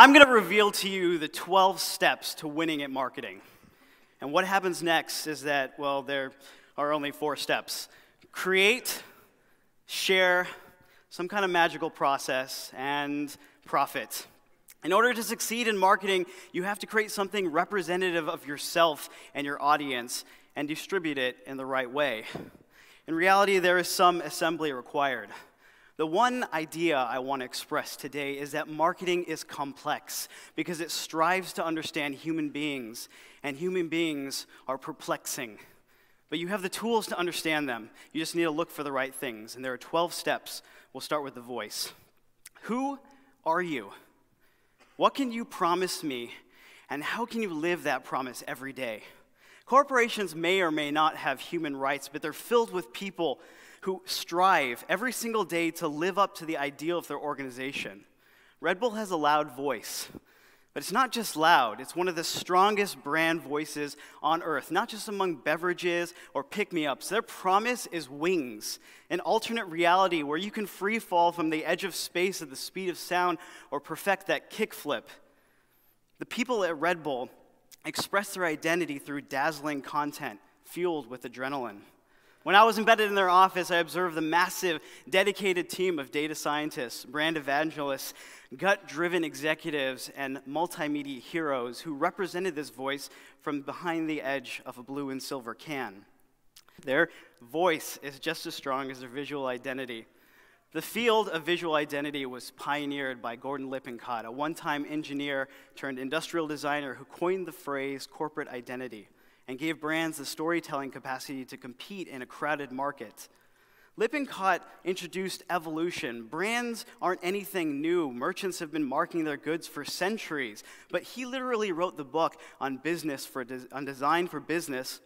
I'm going to reveal to you the 12 steps to winning at marketing. And what happens next is that, well, there are only 4 steps. Create, share, some kind of magical process, and profit. In order to succeed in marketing, you have to create something representative of yourself and your audience and distribute it in the right way. In reality, there is some assembly required. The one idea I want to express today is that marketing is complex because it strives to understand human beings, and human beings are perplexing. But you have the tools to understand them. You just need to look for the right things, and there are 12 steps. We'll start with the voice. Who are you? What can you promise me, and how can you live that promise every day? Corporations may or may not have human rights, but they're filled with people who strive every single day to live up to the ideal of their organization. Red Bull has a loud voice, but it's not just loud. It's one of the strongest brand voices on earth, not just among beverages or pick-me-ups. Their promise is wings, an alternate reality where you can free fall from the edge of space at the speed of sound or perfect that kickflip. The people at Red Bull express their identity through dazzling content fueled with adrenaline. When I was embedded in their office, I observed the massive, dedicated team of data scientists, brand evangelists, gut-driven executives, and multimedia heroes who represented this voice from behind the edge of a blue and silver can. Their voice is just as strong as their visual identity. The field of visual identity was pioneered by Gordon Lippe, a one-time engineer turned industrial designer who coined the phrase corporate identity and gave brands the storytelling capacity to compete in a crowded market. Lippincott introduced evolution. Brands aren't anything new. Merchants have been marketing their goods for centuries. But he literally wrote the book on design for business.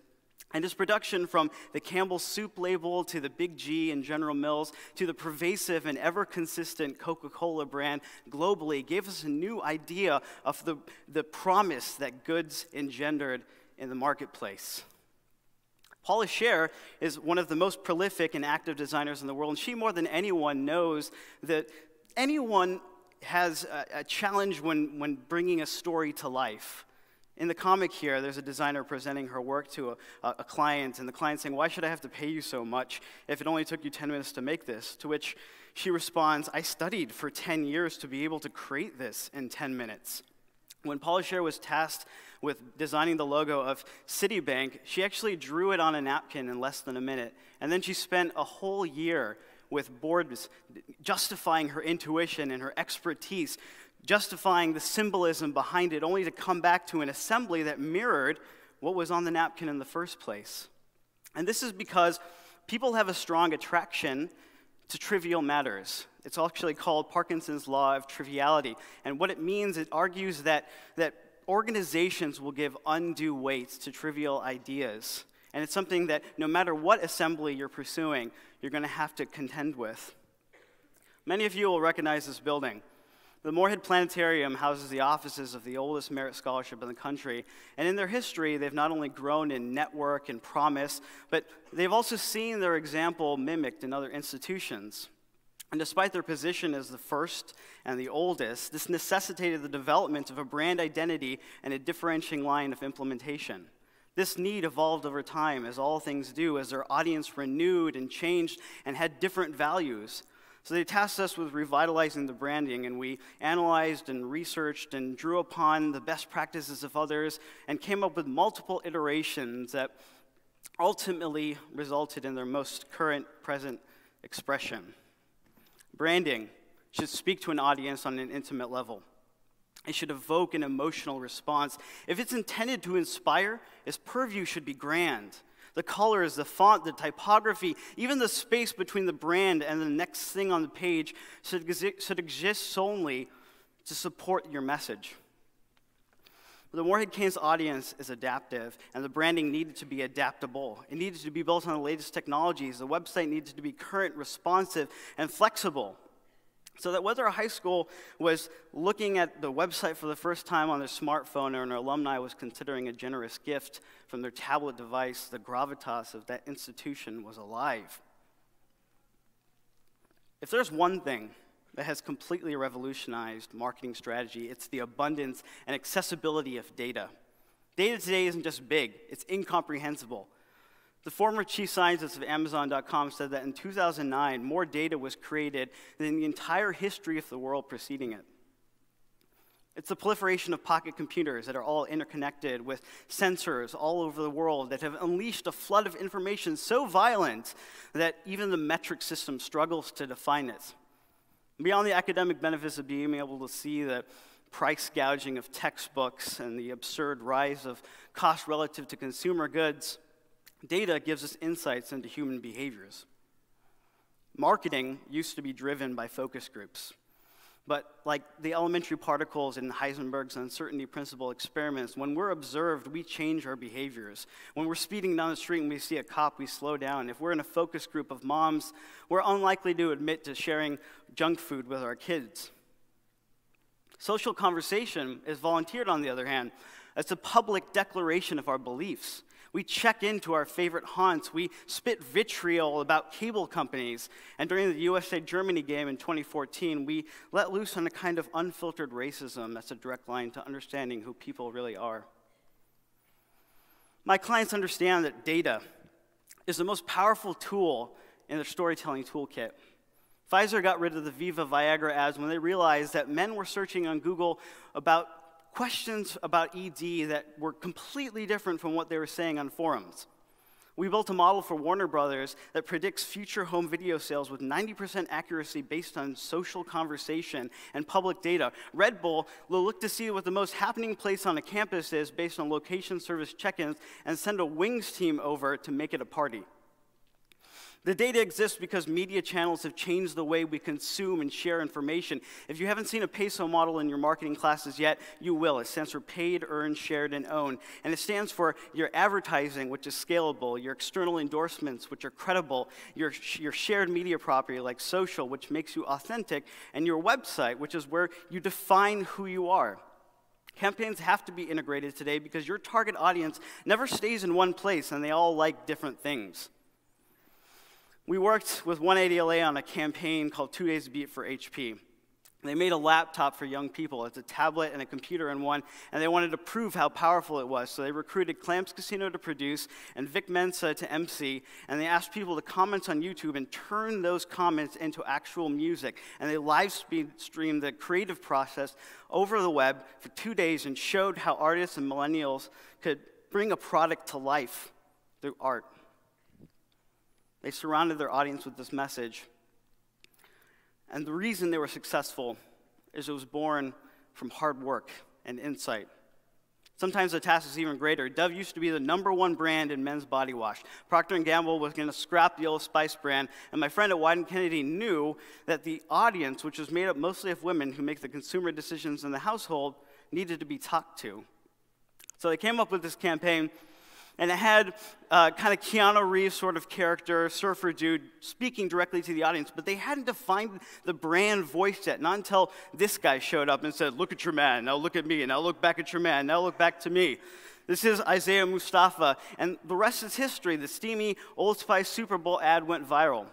And his production, from the Campbell's Soup label to the Big G and General Mills to the pervasive and ever-consistent Coca-Cola brand globally, gave us a new idea of the promise that goods engendered in the marketplace. PAULA SCHER is one of the most prolific and active designers in the world, and she more than anyone knows that anyone has a challenge when bringing a story to life. In the comic here, there's a designer presenting her work to a client, and the client saying, "Why should I have to pay you so much if it only took you 10 minutes to make this?" To which she responds, "I studied for 10 years to be able to create this in 10 minutes. When PAULA SCHER was tasked with designing the logo of Citibank, she actually drew it on a napkin in less than a minute, and then she spent a whole year with boards justifying her intuition and her expertise, justifying the symbolism behind it, only to come back to an assembly that mirrored what was on the napkin in the first place. And this is because people have a strong attraction to trivial matters. It's actually called Parkinson's law of triviality. And what it means, it argues that organizations will give undue weight to trivial ideas. And it's something that no matter what assembly you're pursuing, you're going to have to contend with. Many of you will recognize this building. The Moorhead Planetarium houses the offices of the oldest merit scholarship in the country, and in their history, they've not only grown in network and promise, but they've also seen their example mimicked in other institutions. And despite their position as the first and the oldest, this necessitated the development of a brand identity and a differentiating line of implementation. This need evolved over time, as all things do, as their audience renewed and changed and had different values. So they tasked us with revitalizing the branding, and we analyzed and researched and drew upon the best practices of others and came up with multiple iterations that ultimately resulted in their most current, present expression. Branding should speak to an audience on an intimate level. It should evoke an emotional response. If it's intended to inspire, its purview should be grand. The colors, the font, the typography, even the space between the brand and the next thing on the page should exist solely to support your message. The Moorhead Cane's audience is adaptive, and the branding needed to be adaptable. It needed to be built on the latest technologies. The website needed to be current, responsive, and flexible. So that whether a high school was looking at the website for the first time on their smartphone or an alumni was considering a generous gift from their tablet device, the gravitas of that institution was alive. If there's one thing that has completely revolutionized marketing strategy. It's the abundance and accessibility of data. Data today isn't just big, it's incomprehensible. The former chief scientist of Amazon.com said that in 2009, more data was created than in the entire history of the world preceding it. It's the proliferation of pocket computers that are all interconnected with sensors all over the world that have unleashed a flood of information so violent that even the metric system struggles to define it. Beyond the academic benefits of being able to see the price gouging of textbooks and the absurd rise of cost relative to consumer goods, data gives us insights into human behaviors. Marketing used to be driven by focus groups. But like the elementary particles in Heisenberg's uncertainty principle experiments, when we're observed, we change our behaviors. When we're speeding down the street and we see a cop, we slow down. If we're in a focus group of moms, we're unlikely to admit to sharing junk food with our kids. Social conversation is volunteered, on the other hand. It's a public declaration of our beliefs. We check into our favorite haunts. We spit vitriol about cable companies. And during the USA-Germany game in 2014, we let loose on a kind of unfiltered racism that's a direct line to understanding who people really are. My clients understand that data is the most powerful tool in their storytelling toolkit. Pfizer got rid of the Viva Viagra ads when they realized that men were searching on Google about questions about ED that were completely different from what they were saying on forums. We built a model for Warner Brothers that predicts future home video sales with 90% accuracy based on social conversation and public data. Red Bull will look to see what the most happening place on a campus is based on location service check-ins and send a wings team over to make it a party. The data exists because media channels have changed the way we consume and share information. If you haven't seen a PESO model in your marketing classes yet, you will. It stands for paid, earned, shared, and owned. And it stands for your advertising, which is scalable, your external endorsements, which are credible, your shared media property like social, which makes you authentic, and your website, which is where you define who you are. Campaigns have to be integrated today because your target audience never stays in one place, and they all like different things. We worked with 180LA on a campaign called 2 Days to Beat for HP. They made a laptop for young people. It's a tablet and a computer in one, and they wanted to prove how powerful it was. So they recruited Clamps Casino to produce and Vic Mensa to MC, and they asked people to comment on YouTube and turn those comments into actual music. And they live streamed the creative process over the web for 2 days and showed how artists and millennials could bring a product to life through art. They surrounded their audience with this message. And the reason they were successful is it was born from hard work and insight. Sometimes the task is even greater. Dove used to be the #1 brand in men's body wash. Procter & Gamble was going to scrap the Old Spice brand, and my friend at Wieden+Kennedy knew that the audience, which was made up mostly of women who make the consumer decisions in the household, needed to be talked to. So they came up with this campaign. And it had kind of Keanu Reeves sort of character, surfer dude, speaking directly to the audience. But they hadn't defined the brand voice yet, not until this guy showed up and said, "Look at your man, now look at me, now look back at your man, now look back to me." This is Isaiah Mustafa, and the rest is history. The steamy Old Spice Super Bowl ad went viral.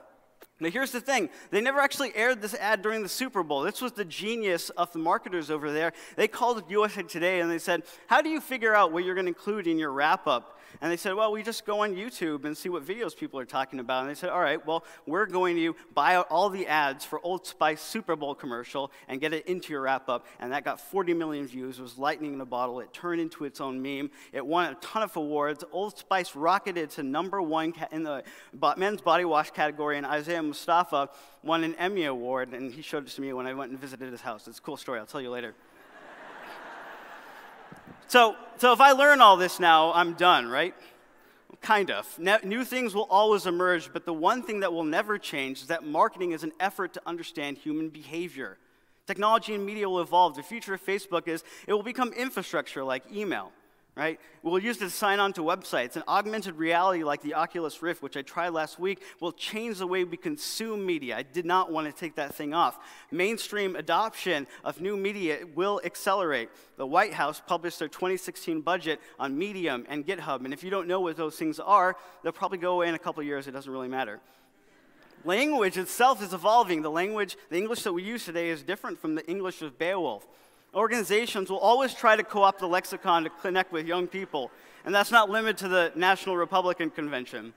Now here's the thing, they never actually aired this ad during the Super Bowl. This was the genius of the marketers over there. They called USA Today and they said, "How do you figure out what you're going to include in your wrap-up?" And they said, "Well, we just go on YouTube and see what videos people are talking about." And they said, "All right, well, we're going to buy out all the ads for Old Spice Super Bowl commercial and get it into your wrap-up." And that got 40 million views. It was lightning in a bottle. It turned into its own meme. It won a ton of awards. Old Spice rocketed to #1 in the men's body wash category, and Isaiah Mustafa won an Emmy Award, and he showed it to me when I went and visited his house. It's a cool story. I'll tell you later. So if I learn all this now, I'm done, right? Kind of. New things will always emerge, but the one thing that will never change is that marketing is an effort to understand human behavior. Technology and media will evolve. The future of Facebook is it will become infrastructure like email, right? We'll use it to sign on to websites. And augmented reality like the Oculus Rift, which I tried last week, will change the way we consume media. I did not want to take that thing off. Mainstream adoption of new media will accelerate. The White House published their 2016 budget on Medium and GitHub. And if you don't know what those things are, they'll probably go away in a couple of years. It doesn't really matter. Language itself is evolving. The English that we use today is different from the English of Beowulf. Organizations will always try to co-opt the lexicon to connect with young people, and that's not limited to the National Republican Convention.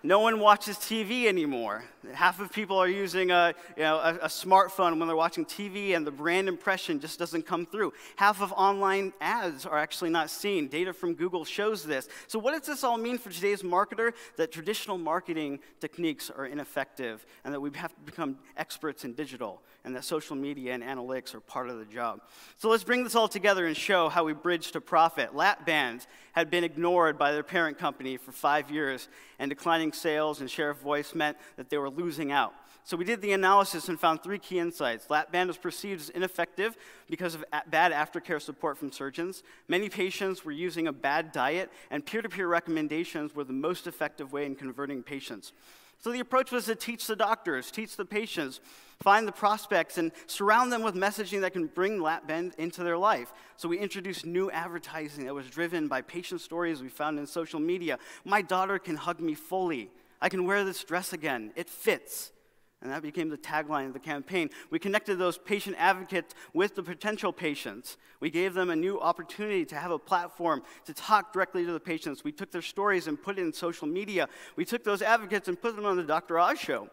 No one watches TV anymore. Half of people are using a smartphone when they're watching TV, and the brand impression just doesn't come through. Half of online ads are actually not seen. Data from Google shows this. So what does this all mean for today's marketer? That traditional marketing techniques are ineffective, and that we have to become experts in digital, and that social media and analytics are part of the job. So let's bring this all together and show how we bridge to profit. Lap bands had been ignored by their parent company for 5 years, and declining sales and share of voice meant that they were losing out. So we did the analysis and found 3 key insights. Lap band was perceived as ineffective because of bad aftercare support from surgeons. Many patients were using a bad diet, and peer-to-peer recommendations were the most effective way in converting patients. So the approach was to teach the doctors, teach the patients, find the prospects, and surround them with messaging that can bring lap band into their life. So we introduced new advertising that was driven by patient stories we found in social media. My daughter can hug me fully. I can wear this dress again. It fits. And that became the tagline of the campaign. We connected those patient advocates with the potential patients. We gave them a new opportunity to have a platform to talk directly to the patients. We took their stories and put it in social media. We took those advocates and put them on the Dr. Oz show.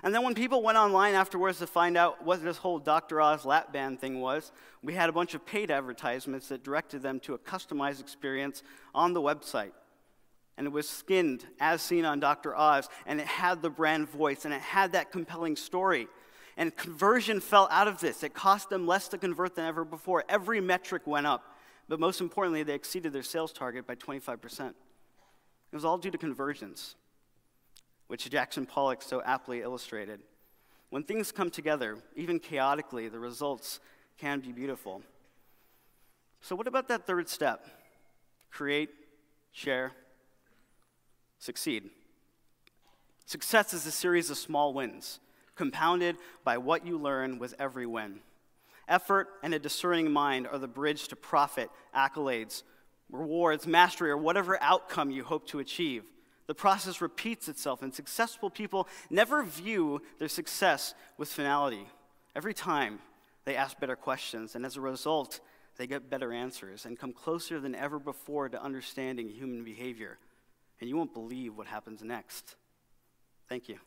And then when people went online afterwards to find out what this whole Dr. Oz lap band thing was, we had a bunch of paid advertisements that directed them to a customized experience on the website. And it was skinned as seen on Dr. Oz, and it had the brand voice, and it had that compelling story. And conversion fell out of this. It cost them less to convert than ever before. Every metric went up. But most importantly, they exceeded their sales target by 25%. It was all due to conversions, which Jackson Pollock so aptly illustrated. When things come together, even chaotically, the results can be beautiful. So what about that third step? Create, share, succeed. Success is a series of small wins, compounded by what you learn with every win. Effort and a discerning mind are the bridge to profit, accolades, rewards, mastery, or whatever outcome you hope to achieve. The process repeats itself, and successful people never view their success with finality. Every time, they ask better questions, and as a result, they get better answers and come closer than ever before to understanding human behavior. And you won't believe what happens next. Thank you.